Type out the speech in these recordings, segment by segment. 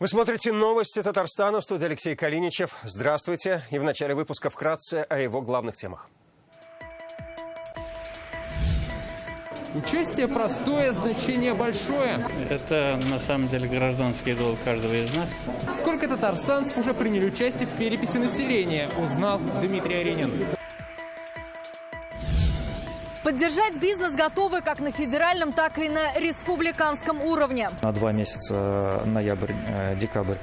Вы смотрите новости Татарстана, в студии Алексей Калиничев. Здравствуйте. И в начале выпуска вкратце о его главных темах. Участие простое, значение большое. Это на самом деле гражданский долг каждого из нас. Сколько татарстанцев уже приняли участие в переписи населения, узнал Дмитрий Аренин. Поддержать бизнес готовы как на федеральном, так и на республиканском уровне. На 2 месяца, ноябрь-декабрь,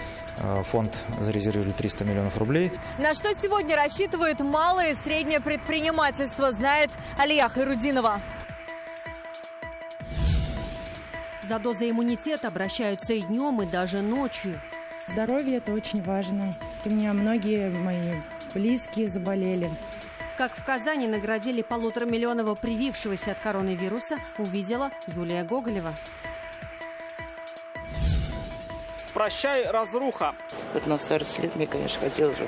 фонд зарезервировали 300 миллионов рублей. На что сегодня рассчитывает малое и среднее предпринимательство, знает Алия Хайрудинова. За дозой иммунитета обращаются и днем, и даже ночью. Здоровье – это очень важно. У меня многие мои близкие заболели. Как в Казани наградили 1,5-миллионного привившегося от коронавируса, увидела Юлия Гоголева. Прощай, разруха. Вот на старости лет мне, конечно, хотелось бы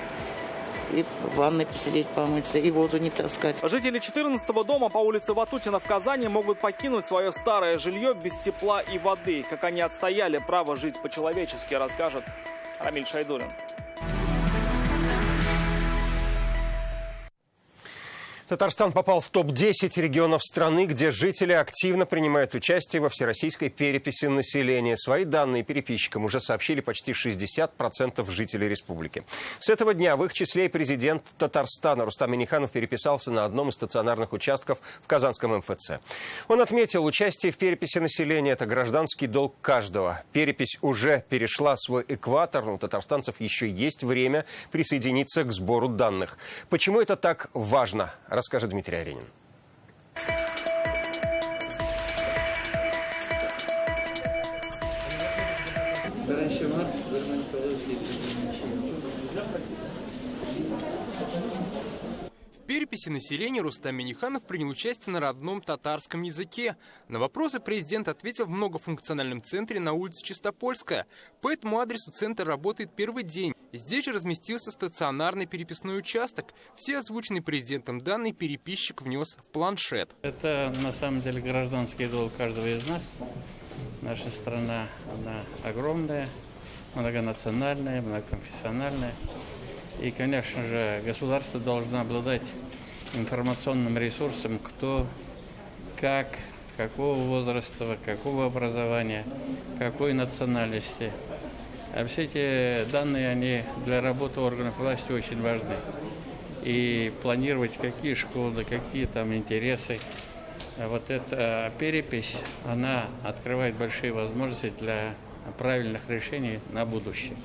и в ванной посидеть, помыться, и воду не таскать. Жители 14-го дома по улице Ватутина в Казани могут покинуть свое старое жилье без тепла и воды. Как они отстояли право жить по-человечески, расскажет Рамиль Шайдулин. Татарстан попал в топ-10 регионов страны, где жители активно принимают участие во всероссийской переписи населения. Свои данные переписчикам уже сообщили почти 60% жителей республики. С этого дня в их числе и президент Татарстана Рустам Минниханов переписался на одном из стационарных участков в Казанском МФЦ. Он отметил, участие в переписи населения – это гражданский долг каждого. Перепись уже перешла свой экватор, но у татарстанцев еще есть время присоединиться к сбору данных. Почему это так важно? Расскажет Дмитрий Аренин. В переписи населения Рустам Минниханов принял участие на родном татарском языке. На вопросы президент ответил в многофункциональном центре на улице Чистопольская. По этому адресу центр работает первый день. Здесь же разместился стационарный переписной участок. Все озвученные президентом данные переписчик внес в планшет. Это на самом деле гражданский долг каждого из нас. Наша страна, она огромная, многонациональная, многоконфессиональная. И, конечно же, государство должно обладать информационным ресурсом, кто, как, какого возраста, какого образования, какой национальности. А все эти данные, они для работы органов власти очень важны. И планировать, какие школы, какие там интересы. Вот эта перепись, она открывает большие возможности для правильных решений на будущее.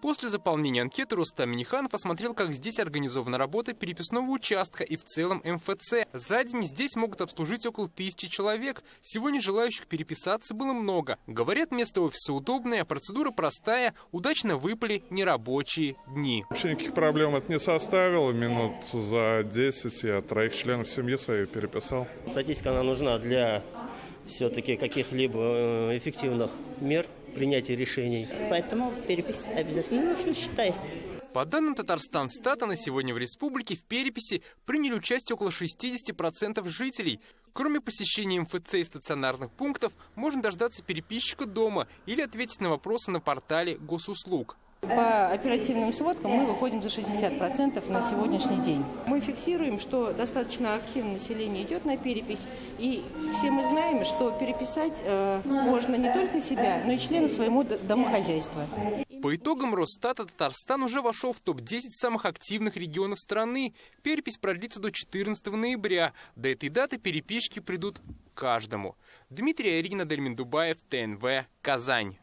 После заполнения анкеты Рустам Минниханов осмотрел, как здесь организована работа переписного участка и в целом МФЦ. За день здесь могут обслужить около 1000 человек. Сегодня желающих переписаться было много. Говорят, место офиса удобное, процедура простая, удачно выпали нерабочие дни. Вообще никаких проблем это не составило. Минут за 10 я 3 членов семьи своей переписал. Статистика она нужна для все-таки каких-либо эффективных мер принятия решений. Поэтому перепись обязательно нужно, считай. По данным Татарстанстата, на сегодня в республике в переписи приняли участие около 60% жителей. Кроме посещения МФЦ и стационарных пунктов, можно дождаться переписчика дома или ответить на вопросы на портале госуслуг. По оперативным сводкам мы выходим за 60% на сегодняшний день. Мы фиксируем, что достаточно активно население идет на перепись. И все мы знаем, что переписать можно не только себя, но и членов своего домохозяйства. По итогам Росстата Татарстан уже вошел в топ-10 самых активных регионов страны. Перепись продлится до 14 ноября. До этой даты переписчики придут каждому. Дмитрий Аренин, Адельмин Дубаев, ТНВ, Казань.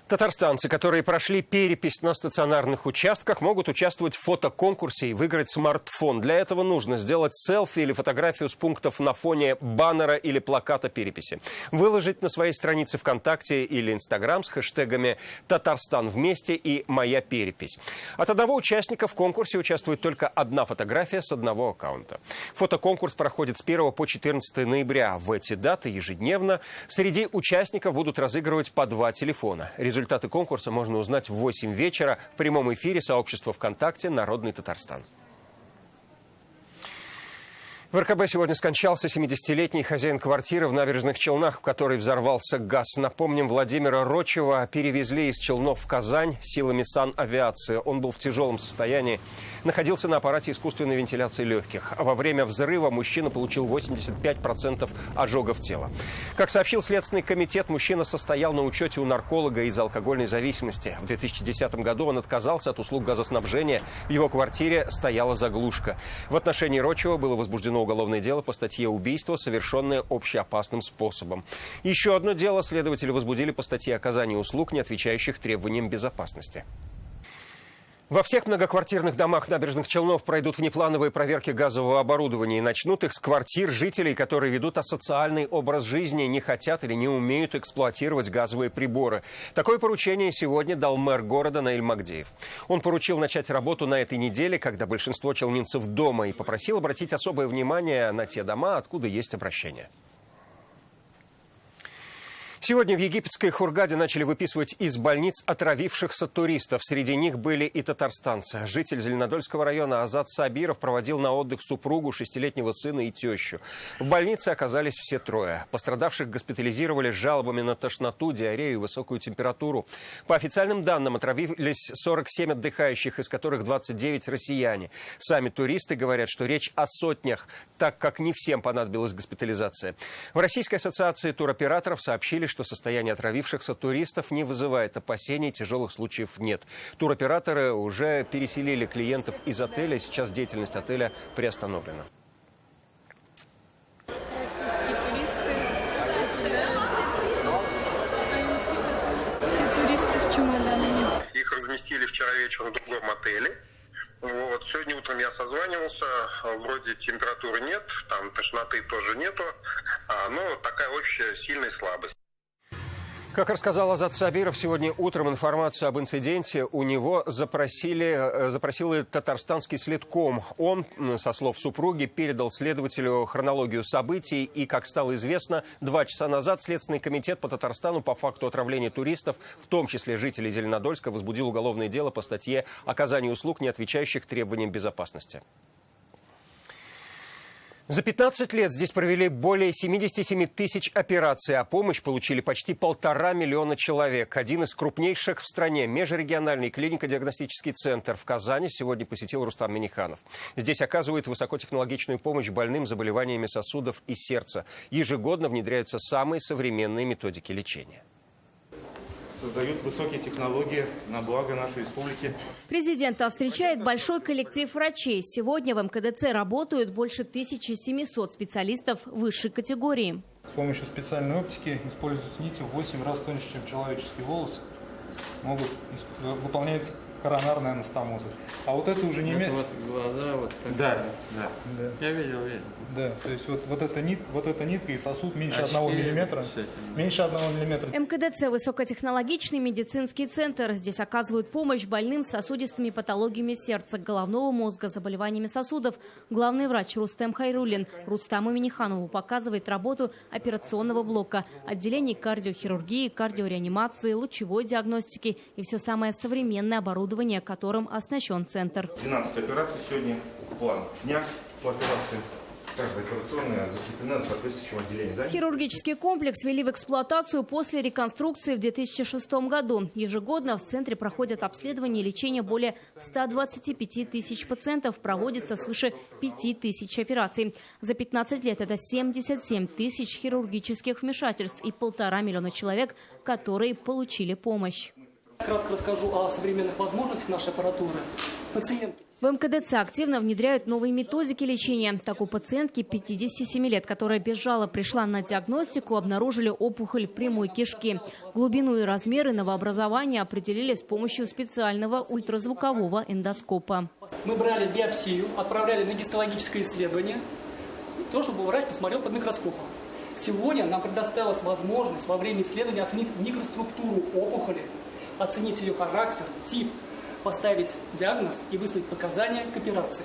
Татарстанцы, которые прошли перепись на стационарных участках, могут участвовать в фотоконкурсе и выиграть смартфон. Для этого нужно сделать селфи или фотографию с пунктов на фоне баннера или плаката переписи. Выложить на своей странице ВКонтакте или Инстаграм с хэштегами «Татарстан вместе» и «Моя перепись». От одного участника в конкурсе участвует только одна фотография с одного аккаунта. Фотоконкурс проходит с 1 по 14 ноября. В эти даты ежедневно среди участников будут разыгрывать по 2 телефона. Результаты конкурса можно узнать в 8 вечера в прямом эфире сообщества ВКонтакте «Народный Татарстан». В РКБ сегодня скончался 70-летний хозяин квартиры в Набережных Челнах, в которой взорвался газ. Напомним, Владимира Рочева перевезли из Челнов в Казань силами санавиации. Он был в тяжелом состоянии, находился на аппарате искусственной вентиляции легких. А во время взрыва мужчина получил 85% ожогов тела. Как сообщил Следственный комитет, мужчина состоял на учете у нарколога из-за алкогольной зависимости. В 2010 году он отказался от услуг газоснабжения. В его квартире стояла заглушка. В отношении Рочева было возбуждено уголовное дело по статье «Убийство, совершенное общеопасным способом». Еще одно дело следователи возбудили по статье «Оказание услуг, не отвечающих требованиям безопасности». Во всех многоквартирных домах Набережных Челнов пройдут внеплановые проверки газового оборудования. И начнут их с квартир жителей, которые ведут асоциальный образ жизни, не хотят или не умеют эксплуатировать газовые приборы. Такое поручение сегодня дал мэр города Наиль Магдеев. Он поручил начать работу на этой неделе, когда большинство челнинцев дома, и попросил обратить особое внимание на те дома, откуда есть обращение. Сегодня в египетской Хургаде начали выписывать из больниц отравившихся туристов. Среди них были и татарстанцы. Житель Зеленодольского района Азат Сабиров проводил на отдых супругу, 6-летнего сына и тещу. В больнице оказались все трое. Пострадавших госпитализировали с жалобами на тошноту, диарею и высокую температуру. По официальным данным, отравились 47 отдыхающих, из которых 29 россияне. Сами туристы говорят, что речь о сотнях, так как не всем понадобилась госпитализация. В Российской ассоциации туроператоров сообщили, что состояние отравившихся туристов не вызывает опасений, тяжелых случаев нет. Туроператоры уже переселили клиентов из отеля, сейчас деятельность отеля приостановлена. Российские туристы все туристы с чемоданами. Их разместили вчера вечером в другом отеле. Вот. Сегодня утром я созванивался, вроде температуры нет, там тошноты тоже нету, но такая общая сильная слабость. Как рассказал Азат Сабиров, сегодня утром информацию об инциденте у него запросил и татарстанский следком. Он, со слов супруги, передал следователю хронологию событий. И, как стало известно, 2 часа назад Следственный комитет по Татарстану по факту отравления туристов, в том числе жителей Зеленодольска, возбудил уголовное дело по статье «Оказание услуг, не отвечающих требованиям безопасности». За 15 лет здесь провели более 77 тысяч операций, а помощь получили почти 1,5 миллиона человек. Один из крупнейших в стране межрегиональный клинико-диагностический центр в Казани сегодня посетил Рустам Минниханов. Здесь оказывают высокотехнологичную помощь больным заболеваниями сосудов и сердца. Ежегодно внедряются самые современные методики лечения. Создают высокие технологии на благо нашей республики. Президента встречает большой коллектив врачей. Сегодня в МКДЦ работают больше 1700 специалистов высшей категории. С помощью специальной оптики используются нити в 8 раз тоньше, чем человеческий волос. Могут выполнять коронарные анастомозы. А вот это уже не... Это вот глаза, вот так. Да. Я видел. Да, то есть вот эта нитка и сосуд меньше 1 миллиметра. Меньше 1 миллиметра. МКДЦ – высокотехнологичный медицинский центр. Здесь оказывают помощь больным с сосудистыми патологиями сердца, головного мозга, заболеваниями сосудов. Главный врач Рустем Хайруллин Рустаму Минниханову показывает работу операционного блока, отделений кардиохирургии, кардиореанимации, лучевой диагностики и все самое современное оборудование, которым оснащен центр. 12 операций сегодня, план дня по операции. Каждая операционная закреплена на соответствующем отделении. Да? Хирургический комплекс ввели в эксплуатацию после реконструкции в 2006 году. Ежегодно в центре проходят обследования и лечение более 125 тысяч пациентов. Проводится свыше 5 тысяч операций. За 15 лет это 77 тысяч хирургических вмешательств и 1,5 миллиона человек, которые получили помощь. Кратко расскажу о современных возможностях нашей аппаратуры. Пациентки. В МКДЦ активно внедряют новые методики лечения. Так, у пациентки 57 лет, которая без жалоб пришла на диагностику, обнаружили опухоль прямой кишки. Глубину и размеры новообразования определили с помощью специального ультразвукового эндоскопа. Мы брали биопсию, отправляли на гистологическое исследование, то, чтобы врач посмотрел под микроскопом. Сегодня нам предоставилась возможность во время исследования оценить микроструктуру опухоли, оценить ее характер, тип, поставить диагноз и выставить показания к операции.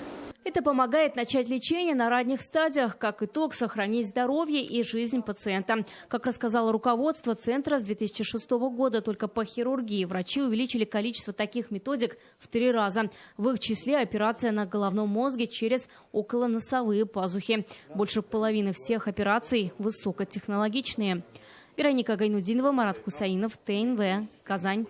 Это помогает начать лечение на ранних стадиях. Как итог, сохранить здоровье и жизнь пациента. Как рассказало руководство центра, с 2006 года только по хирургии врачи увеличили количество таких методик в 3 раза. В их числе операция на головном мозге через околоносовые пазухи. Больше половины всех операций высокотехнологичные. Вероника Гайнудинова, Марат Хусаинов, ТНВ, Казань.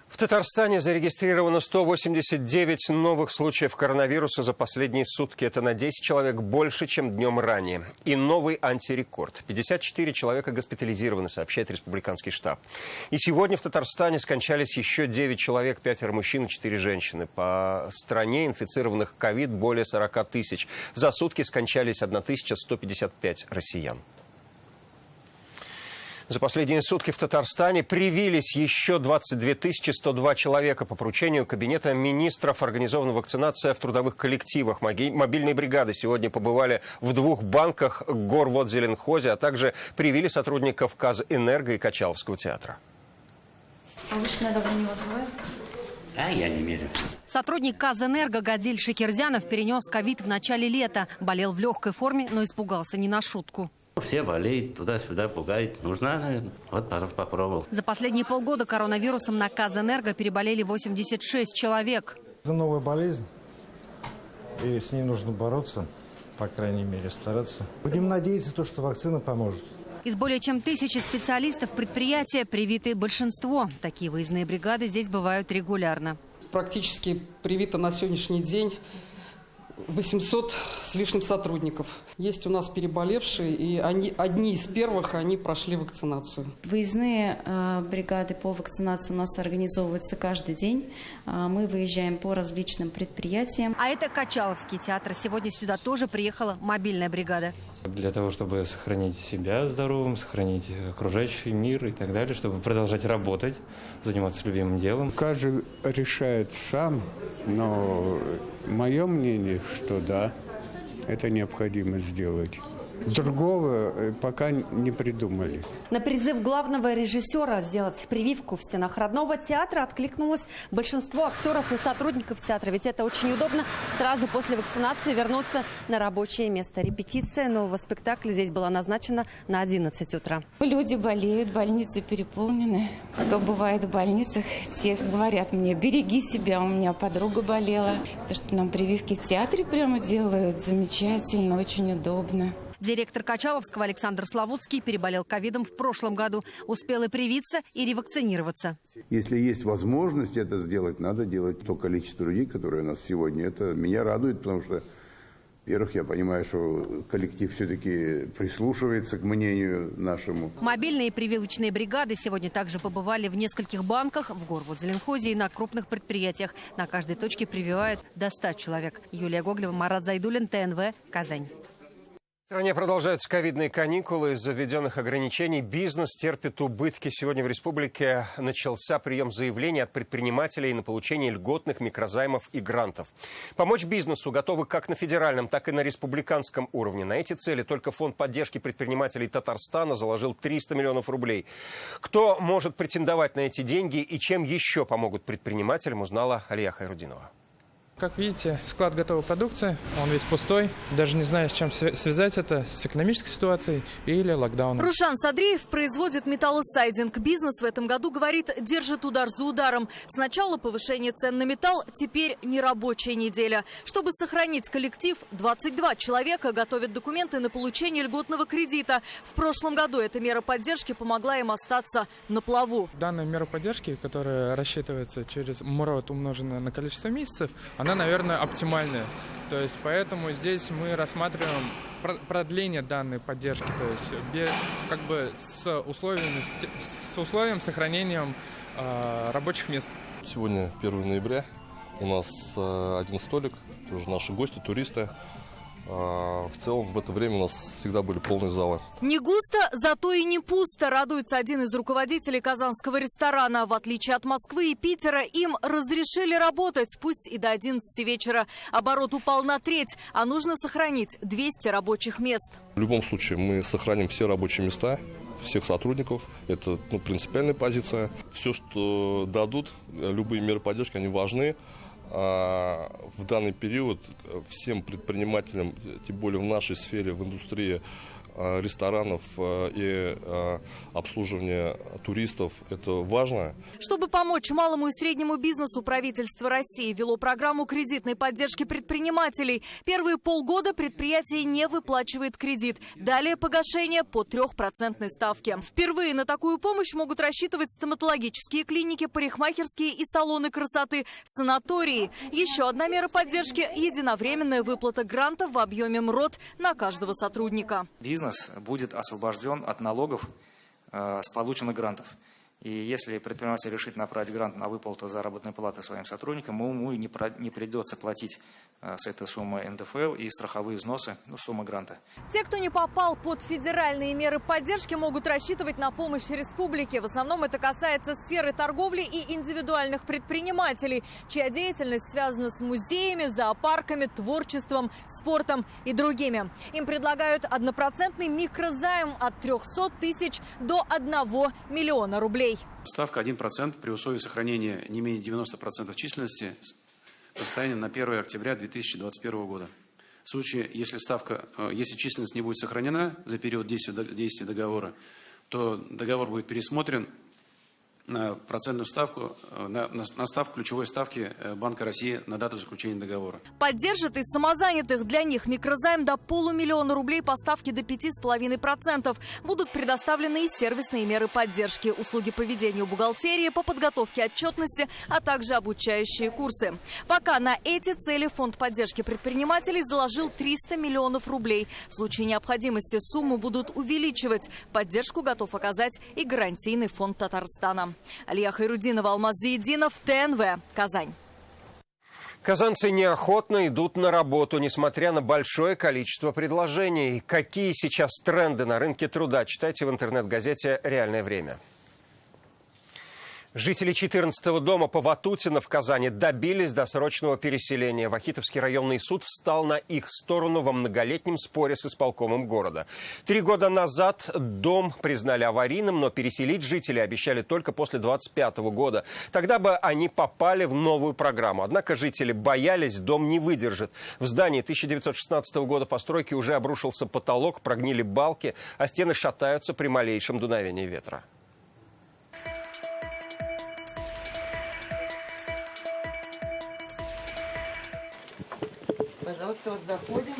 В Татарстане зарегистрировано 189 новых случаев коронавируса за последние сутки. Это на 10 человек больше, чем днем ранее. И новый антирекорд. 54 человека госпитализированы, сообщает республиканский штаб. И сегодня в Татарстане скончались еще 9 человек, 5 мужчин и 4 женщины. По стране инфицированных ковид более 40 тысяч. За сутки скончались 1155 россиян. За последние сутки в Татарстане привились еще 22 102 человека. По поручению Кабинета министров организована вакцинация в трудовых коллективах. Мобильные бригады сегодня побывали в 2 банках Горводзеленхозе, а также привили сотрудников Казэнерго и Качаловского театра. Повышенное давление у вас бывает? Я не мерю. Сотрудник Казэнерго Гадиль Шекерзянов перенес ковид в начале лета. Болел в легкой форме, но испугался не на шутку. Все болеют, туда-сюда пугают. Нужна, наверное. Вот попробовал. За последние полгода коронавирусом на Казэнерго переболели 86 человек. Это новая болезнь, и с ней нужно бороться, по крайней мере, стараться. Будем надеяться, что вакцина поможет. Из более чем 1000 специалистов предприятия привиты большинство. Такие выездные бригады здесь бывают регулярно. Практически привито на сегодняшний день 800 с лишним сотрудников. Есть у нас переболевшие, и одни из первых они прошли вакцинацию. Выездные бригады по вакцинации у нас организовываются каждый день. Мы выезжаем по различным предприятиям. А это Качаловский театр. Сегодня сюда тоже приехала мобильная бригада. Для того, чтобы сохранить себя здоровым, сохранить окружающий мир и так далее, чтобы продолжать работать, заниматься любимым делом. Каждый решает сам, но мое мнение, что да, это необходимо сделать. Другого пока не придумали. На призыв главного режиссера сделать прививку в стенах родного театра откликнулось большинство актеров и сотрудников театра. Ведь это очень удобно сразу после вакцинации вернуться на рабочее место. Репетиция нового спектакля здесь была назначена на 11 утра. Люди болеют, больницы переполнены. Кто бывает в больницах, те говорят мне: береги себя, у меня подруга болела. То, что нам прививки в театре прямо делают, замечательно, очень удобно. Директор Качаловского Александр Славутский переболел ковидом в прошлом году. Успел и привиться, и ревакцинироваться. Если есть возможность это сделать, надо делать. То количество людей, которые у нас сегодня, это меня радует, потому что, во-первых, я понимаю, что коллектив все-таки прислушивается к мнению нашему. Мобильные прививочные бригады сегодня также побывали в нескольких банках, в Горводзеленхозе и на крупных предприятиях. На каждой точке прививают до 100 человек. Юлия Гоголева, Марат Зайдуллин, ТНВ, Казань. В стране продолжаются ковидные каникулы. Из-за введенных ограничений бизнес терпит убытки. Сегодня в республике начался прием заявлений от предпринимателей на получение льготных микрозаймов и грантов. Помочь бизнесу готовы как на федеральном, так и на республиканском уровне. На эти цели только Фонд поддержки предпринимателей Татарстана заложил 300 миллионов рублей. Кто может претендовать на эти деньги и чем еще помогут предпринимателям, узнала Алия Хайрудинова. Как видите, склад готовой продукции, он весь пустой. Даже не знаю, с чем связать это, с экономической ситуацией или локдауном. Рушан Садриев производит металлосайдинг. Бизнес в этом году, говорит, держит удар за ударом. Сначала повышение цен на металл, теперь нерабочая неделя. Чтобы сохранить коллектив, 22 человека готовят документы на получение льготного кредита. В прошлом году эта мера поддержки помогла им остаться на плаву. Данная мера поддержки, которая рассчитывается через МРОТ, умноженное на количество месяцев, она, наверное, оптимальная. То есть поэтому здесь мы рассматриваем продление данной поддержки, то есть с условием сохранением рабочих мест. Сегодня 1 ноября, у нас один столик, это уже наши гости, туристы. В целом в это время у нас всегда были полные залы. Не густо, зато и не пусто, радуется один из руководителей казанского ресторана. В отличие от Москвы и Питера, им разрешили работать, пусть и до 11 вечера. Оборот упал на треть, а нужно сохранить 200 рабочих мест. В любом случае мы сохраним все рабочие места, всех сотрудников. Это принципиальная позиция. Все, что дадут, любые меры поддержки, они важны. в данный период всем предпринимателям, тем более в нашей сфере, в индустрии ресторанов и обслуживания туристов, это важно. Чтобы помочь малому и среднему бизнесу, правительство России ввело программу кредитной поддержки предпринимателей. Первые полгода предприятие не выплачивает кредит. Далее погашение по 3% ставке. Впервые на такую помощь могут рассчитывать стоматологические клиники, парикмахерские и салоны красоты, санатории. Еще одна мера поддержки – единовременная выплата грантов в объеме МРОТ на каждого сотрудника. Бизнес будет освобожден от налогов с полученных грантов. И если предприниматель решит направить грант на выплату заработной платы своим сотрудникам, ему не придется платить с этой суммы НДФЛ и страховые взносы, суммы гранта. Те, кто не попал под федеральные меры поддержки, могут рассчитывать на помощь республики. В основном это касается сферы торговли и индивидуальных предпринимателей, чья деятельность связана с музеями, зоопарками, творчеством, спортом и другими. Им предлагают 1% микрозайм от 300 тысяч до 1 миллиона рублей. Ставка 1% при условии сохранения не менее 90% численности по состоянию на 1 октября 2021 года. В случае, если численность не будет сохранена за период действия договора, то договор будет пересмотрен на процентную ставку, на ставку ключевой ставки Банка России на дату заключения договора. Поддержат и самозанятых. Для них микрозайм до 500 000 рублей по ставке до 5,5%. Будут предоставлены и сервисные меры поддержки, услуги по ведению бухгалтерии, по подготовке отчетности, а также обучающие курсы. Пока на эти цели фонд поддержки предпринимателей заложил 300 миллионов рублей. В случае необходимости сумму будут увеличивать. Поддержку готов оказать и гарантийный фонд Татарстана. Алия Хайрудинова, Алмаз Заидинов, ТНВ, Казань. Казанцы неохотно идут на работу, несмотря на большое количество предложений. Какие сейчас тренды на рынке труда? Читайте в интернет-газете «Реальное время». Жители 14-го дома по Ватутино в Казани добились досрочного переселения. Вахитовский районный суд встал на их сторону во многолетнем споре с исполкомом города. 3 года назад дом признали аварийным, но переселить жителей обещали только после 25-го года. Тогда бы они попали в новую программу. Однако жители боялись, дом не выдержит. В здании 1916 года постройки уже обрушился потолок, прогнили балки, а стены шатаются при малейшем дуновении ветра. Пожалуйста, вот заходим.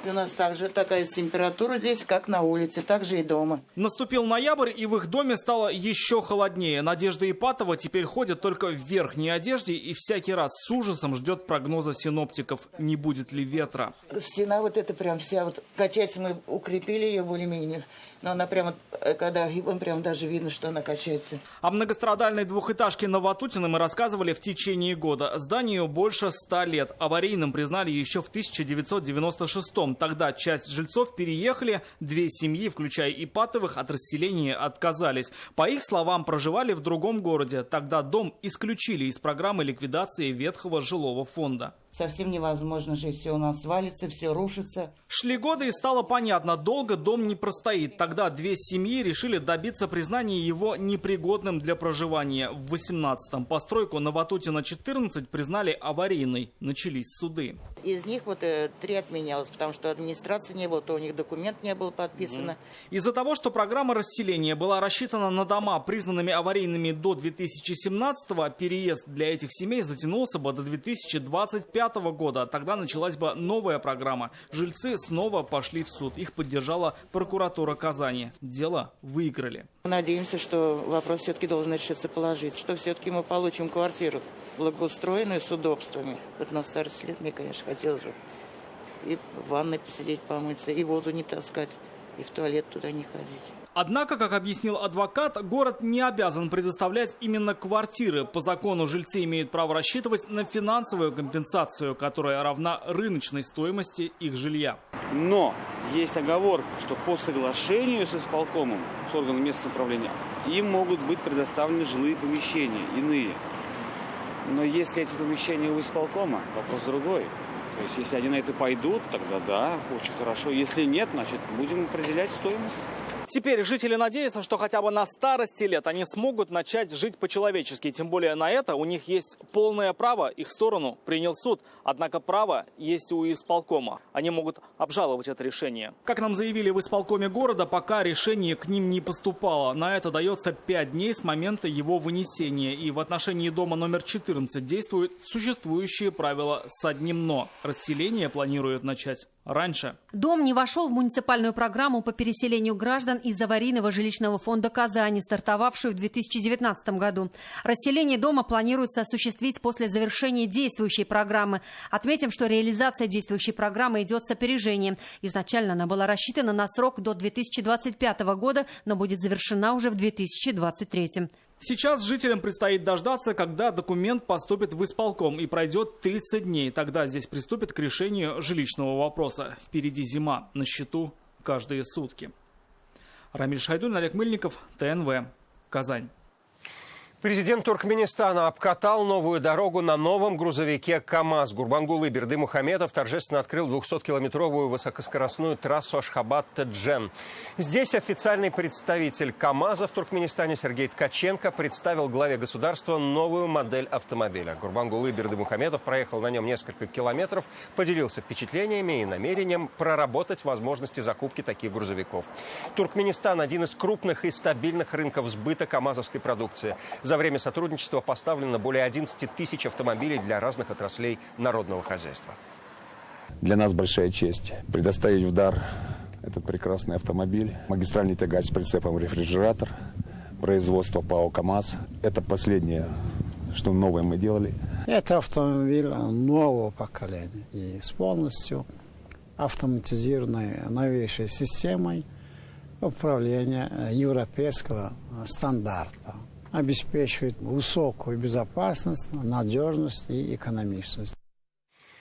И у нас такая же температура здесь, как на улице, так же и дома. Наступил ноябрь, и в их доме стало еще холоднее. Надежда Ипатова теперь ходит только в верхней одежде и всякий раз с ужасом ждет прогноза синоптиков, не будет ли ветра. Стена вот эта прям вся, вот качается, мы укрепили ее более-менее. Но она прямо, когда он прям даже видно, что она качается. О многострадальной двухэтажке на Ватутино мы рассказывали в течение года. Зданию больше 100 лет. Аварийным признали еще в 1996-м. Тогда часть жильцов переехали, 2 семьи, включая Ипатовых, от расселения отказались. По их словам, проживали в другом городе. Тогда дом исключили из программы ликвидации ветхого жилого фонда. Совсем невозможно жить, все у нас валится, все рушится. Шли годы и стало понятно, долго дом не простоит. Тогда 2 семьи решили добиться признания его непригодным для проживания. В 18-м постройку на Ватутино 14 признали аварийной. Начались суды. Из них вот 3 отменялось, потому что администрации не было, то у них документ не был подписан. Из-за того, что программа расселения была рассчитана на дома, признанными аварийными до 2017-го, переезд для этих семей затянулся бы до 2025 года. Тогда началась бы новая программа. Жильцы снова пошли в суд. Их поддержала прокуратура Казани. Дело выиграли. Надеемся, что вопрос все-таки должен решиться положительно, что все-таки мы получим квартиру благоустроенную с удобствами. Вот на старости лет мне, конечно, хотелось бы и в ванной посидеть, помыться, и воду не таскать, и в туалет туда не ходить. Однако, как объяснил адвокат, город не обязан предоставлять именно квартиры. По закону жильцы имеют право рассчитывать на финансовую компенсацию, которая равна рыночной стоимости их жилья. Но есть оговорка, что по соглашению с исполкомом, с органом местного управления, им могут быть предоставлены жилые помещения, иные. Но если эти помещения у исполкома, вопрос другой. То есть, если они на это пойдут, тогда да, очень хорошо. Если нет, значит, будем определять стоимость. Теперь жители надеются, что хотя бы на старости лет они смогут начать жить по-человечески. Тем более на это у них есть полное право. Их сторону принял суд. Однако право есть у исполкома. Они могут обжаловать это решение. Как нам заявили в исполкоме города, пока решение к ним не поступало. На это дается 5 дней с момента его вынесения. И в отношении дома номер 14 действуют существующие правила с одним «но». Расселение планируют начать раньше. Дом не вошел в муниципальную программу по переселению граждан из аварийного жилищного фонда Казани, стартовавшую в 2019 году. Расселение дома планируется осуществить после завершения действующей программы. Отметим, что реализация действующей программы идет с опережением. Изначально она была рассчитана на срок до 2025 года, но будет завершена уже в 2023. Сейчас жителям предстоит дождаться, когда документ поступит в исполком и пройдет 30 дней. Тогда здесь приступят к решению жилищного вопроса. Впереди зима, на счету каждые сутки. Рамиль Шайдуллин, Олег Мыльников, ТНВ, Казань. Президент Туркменистана обкатал новую дорогу на новом грузовике КАМАЗ. Гурбангулы Бердымухамедов торжественно открыл 200-километровую высокоскоростную трассу Ашхабад-Теджен. Здесь официальный представитель КАМАЗа в Туркменистане Сергей Ткаченко представил главе государства новую модель автомобиля. Гурбангулы Бердымухамедов проехал на нем несколько километров, поделился впечатлениями и намерением проработать возможности закупки таких грузовиков. Туркменистан – один из крупных и стабильных рынков сбыта камазовской продукции. За время сотрудничества поставлено более 11 тысяч автомобилей для разных отраслей народного хозяйства. Для нас большая честь предоставить в дар этот прекрасный автомобиль. Магистральный тягач с прицепом рефрижератор, производство ПАО КАМАЗ. Это последнее, что новое мы делали. Это автомобиль нового поколения и с полностью автоматизированной новейшей системой управления европейского стандарта. Обеспечивает высокую безопасность, надежность и экономичность.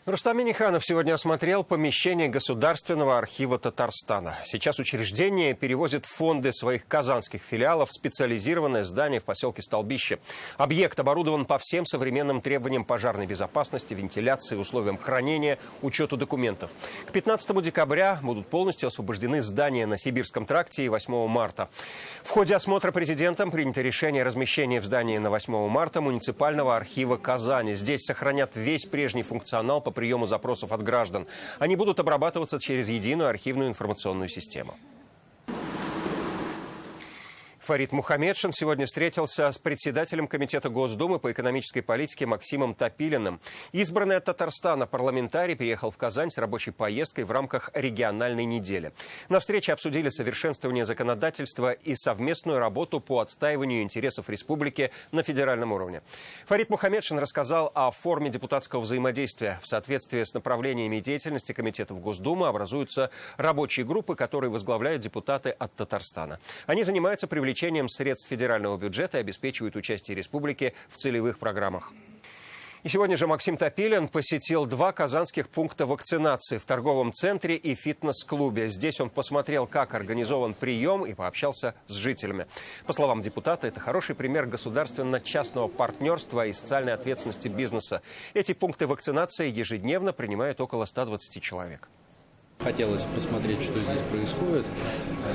Рустам Минниханов сегодня осмотрел помещение Государственного архива Татарстана. Сейчас учреждение перевозит фонды своих казанских филиалов в специализированное здание в поселке Столбище. Объект оборудован по всем современным требованиям пожарной безопасности, вентиляции, условиям хранения, учету документов. К 15 декабря будут полностью освобождены здания на Сибирском тракте и 8 марта. В ходе осмотра президентом принято решение о размещении в здании на 8 марта муниципального архива Казани. Здесь сохранят весь прежний функционал по приему запросов от граждан. Они будут обрабатываться через единую архивную информационную систему. Фарид Мухамедшин сегодня встретился с председателем Комитета Госдумы по экономической политике Максимом Топилиным. Избранный от Татарстана парламентарий приехал в Казань с рабочей поездкой в рамках региональной недели. На встрече обсудили совершенствование законодательства и совместную работу по отстаиванию интересов республики на федеральном уровне. Фарид Мухамедшин рассказал о форме депутатского взаимодействия. В соответствии с направлениями деятельности комитетов Госдумы образуются рабочие группы, которые возглавляют депутаты от Татарстана. Они занимаются привлечением средств федерального бюджета и обеспечивают участие республики в целевых программах. И сегодня же Максим Топилин посетил 2 казанских пункта вакцинации в торговом центре и фитнес-клубе. Здесь он посмотрел, как организован прием, и пообщался с жителями. По словам депутата, это хороший пример государственно-частного партнерства и социальной ответственности бизнеса. Эти пункты вакцинации ежедневно принимают около 120 человек. Хотелось посмотреть, что здесь происходит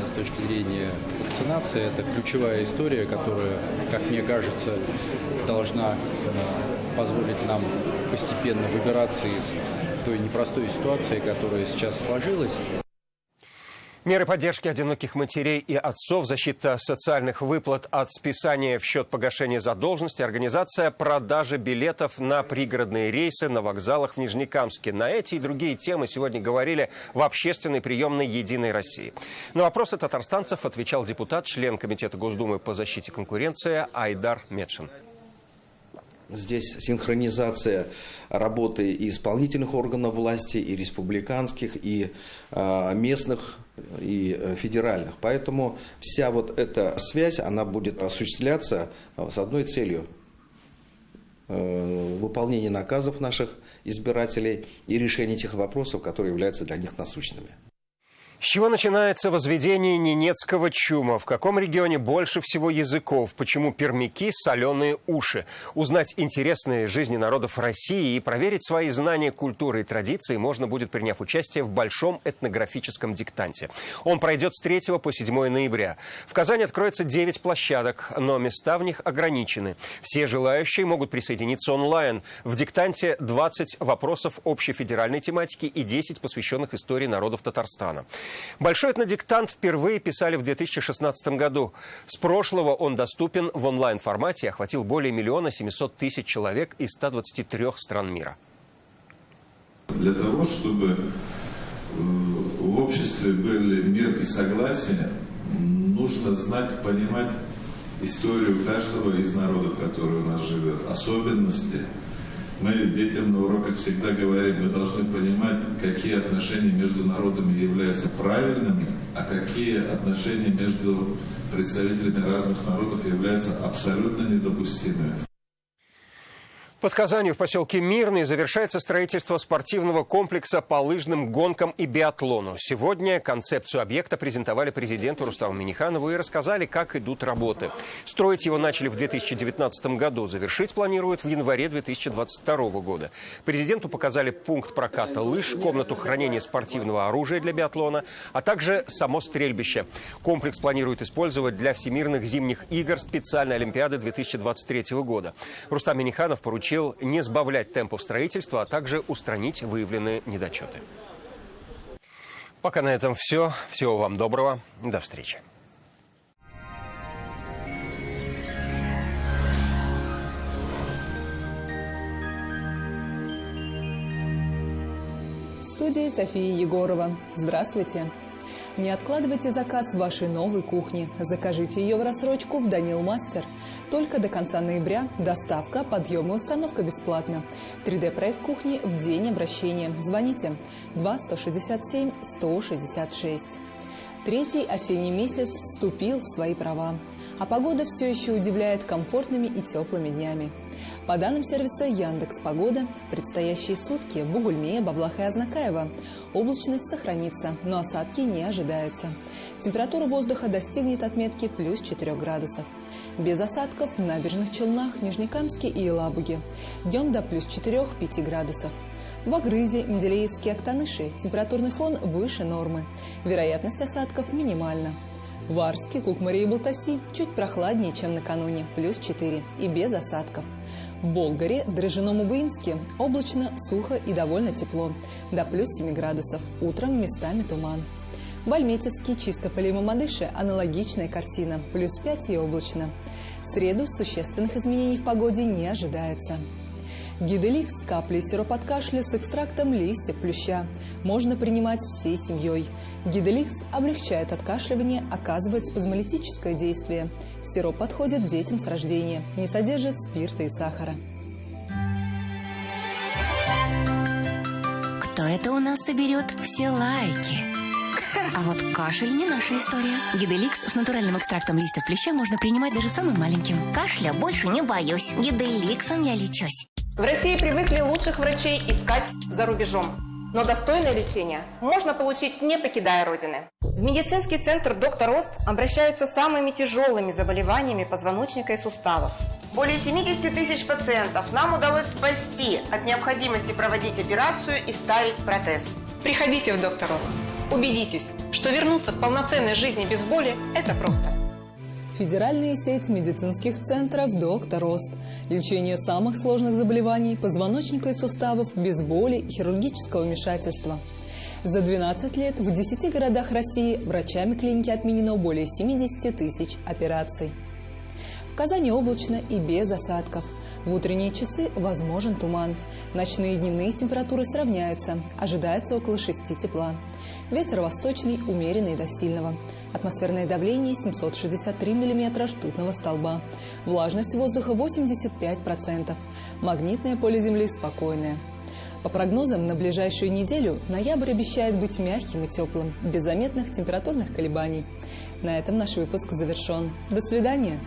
с точки зрения вакцинации. Это ключевая история, которая, как мне кажется, должна позволить нам постепенно выбираться из той непростой ситуации, которая сейчас сложилась. Меры поддержки одиноких матерей и отцов, защита социальных выплат от списания в счет погашения задолженности, организация продажи билетов на пригородные рейсы на вокзалах в Нижнекамске. На эти и другие темы сегодня говорили в общественной приемной «Единой России». На вопросы татарстанцев отвечал депутат, член Комитета Госдумы по защите конкуренции Айдар Медшин. Здесь синхронизация работы и исполнительных органов власти, и республиканских, и местных, и федеральных. Поэтому вся вот эта связь, она будет осуществляться с одной целью – выполнение наказов наших избирателей и решение тех вопросов, которые являются для них насущными. С чего начинается возведение ненецкого чума? В каком регионе больше всего языков? Почему пермяки – соленые уши? Узнать интересные жизни народов России и проверить свои знания культуры и традиций можно будет, приняв участие в большом этнографическом диктанте. Он пройдет с 3 по 7 ноября. В Казани откроется 9 площадок, но места в них ограничены. Все желающие могут присоединиться онлайн. В диктанте 20 вопросов общефедеральной тематики и 10 посвященных истории народов Татарстана. Большой этнодиктант впервые писали в 2016 году. С прошлого он доступен в онлайн-формате и охватил более 1 700 000 человек из 123 стран мира. Для того, чтобы в обществе были мир и согласие, нужно знать, понимать историю каждого из народов, который у нас живет, особенности. Мы детям на уроках всегда говорим, мы должны понимать, какие отношения между народами являются правильными, а какие отношения между представителями разных народов являются абсолютно недопустимыми. Под Казанью в поселке Мирный завершается строительство спортивного комплекса по лыжным гонкам и биатлону. Сегодня концепцию объекта презентовали президенту Рустаму Минниханову и рассказали, как идут работы. Строить его начали в 2019 году, завершить планируют в январе 2022 года. Президенту показали пункт проката лыж, комнату хранения спортивного оружия для биатлона, а также само стрельбище. Комплекс планируют использовать для Всемирных зимних игр специальной Олимпиады 2023 года. Рустам Минниханов поручил не сбавлять темпов строительства, а также устранить выявленные недочеты. Пока на этом все. Всего вам доброго. До встречи. В студии София Егорова. Здравствуйте. Не откладывайте заказ вашей новой кухни. Закажите ее в рассрочку в Данил Мастер. Только до конца ноября доставка, подъем и установка бесплатно. 3D-проект кухни в день обращения. Звоните 2-167-166. Третий осенний месяц вступил в свои права. А погода все еще удивляет комфортными и теплыми днями. По данным сервиса Яндекс.Погода, предстоящие сутки в Бугульме, Баблах и Азнакаево облачность сохранится, но осадки не ожидаются. Температура воздуха достигнет отметки плюс 4 градусов. Без осадков в набережных Челнах, Нижнекамске и Елабуге. Днем до плюс 4-5 градусов. В Агрызе, Менделеевске, Актаныши температурный фон выше нормы. Вероятность осадков минимальна. В Арске, Кукмаре и Балтаси чуть прохладнее, чем накануне, плюс 4 и без осадков. В Болгаре, Дрожжином и Буинске облачно, сухо и довольно тепло, до плюс 7 градусов, утром местами туман. В Альметьевске, Чистополе и Мамадыше аналогичная картина, плюс 5 и облачно. В среду существенных изменений в погоде не ожидается. Гиделикс – капли и сироп от кашля с экстрактом листьев плюща. Можно принимать всей семьей. Гиделикс облегчает откашливание, оказывает спазмолитическое действие. Сироп подходит детям с рождения, не содержит спирта и сахара. Кто это у нас соберет все лайки? А вот кашель не наша история. Гиделикс с натуральным экстрактом листьев плюща можно принимать даже самым маленьким. Кашля больше не боюсь. Гиделиксом я лечусь. В России привыкли лучших врачей искать за рубежом. Но достойное лечение можно получить, не покидая Родины. В медицинский центр «Доктор Рост» обращаются с самыми тяжелыми заболеваниями позвоночника и суставов. Более 70 000 пациентов нам удалось спасти от необходимости проводить операцию и ставить протез. Приходите в «Доктор Рост». Убедитесь, что вернуться к полноценной жизни без боли – это просто. Федеральная сеть медицинских центров «Доктор Рост». Лечение самых сложных заболеваний позвоночника и суставов без боли и хирургического вмешательства. За 12 лет в 10 городах России врачами клиники отменено более 70 000 операций. В Казани облачно и без осадков. В утренние часы возможен туман. Ночные и дневные температуры сравняются. Ожидается около 6 тепла. Ветер восточный, умеренный до сильного. Атмосферное давление 763 мм ртутного столба. Влажность воздуха 85%. Магнитное поле Земли спокойное. По прогнозам, на ближайшую неделю ноябрь обещает быть мягким и теплым, без заметных температурных колебаний. На этом наш выпуск завершен. До свидания!